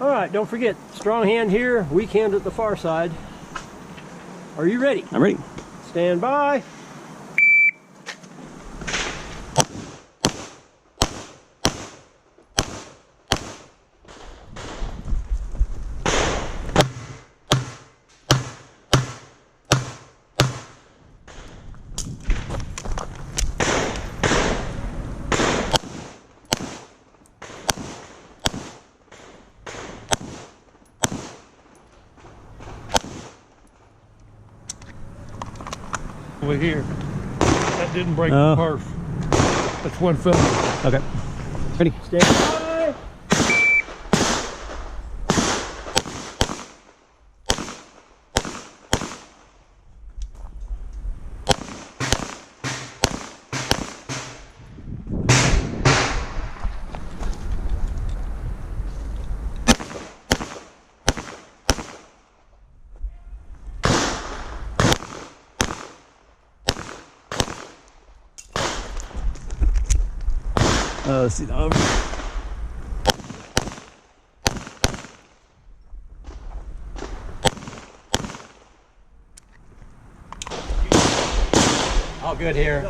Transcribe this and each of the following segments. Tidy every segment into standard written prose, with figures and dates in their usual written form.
All right, don't forget, strong hand here, weak hand at the far side. Are you ready? I'm ready. Stand by. Over here. That didn't break the perf. That's one feather. Okay. Ready. Stand by. Let's see. Oh, good here.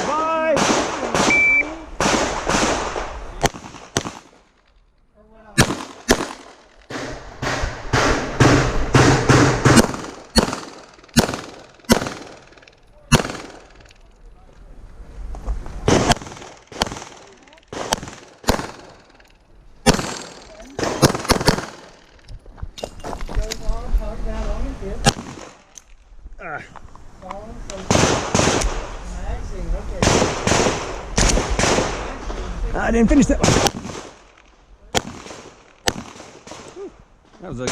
Bye. I didn't finish that one. That was a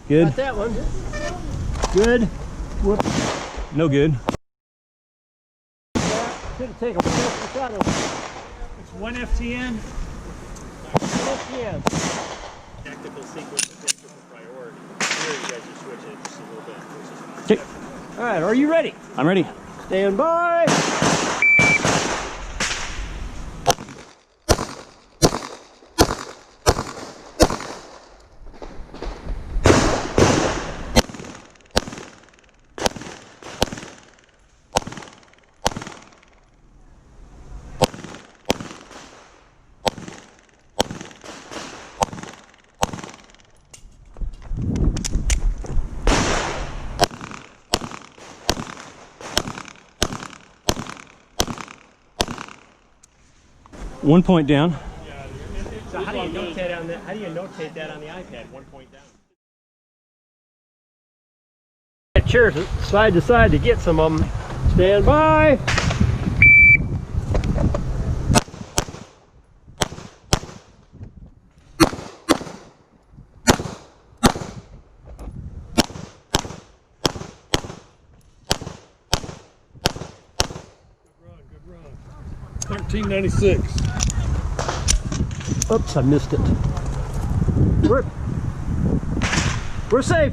good. Got that one. Good. Whoop. No good. Should have taken one shadow. It's one FTN. Yeah. Tactical sequence of things for priority. Here you guys just switch it just a little bit. Okay. All right, are you ready? I'm ready. Stand by. One point down. So how do you notate on that? How do you notate that on the iPad? 1 point down. That chair side to side to get some of them. Stand by. Good run. 1396. Oops, I missed it. We're safe.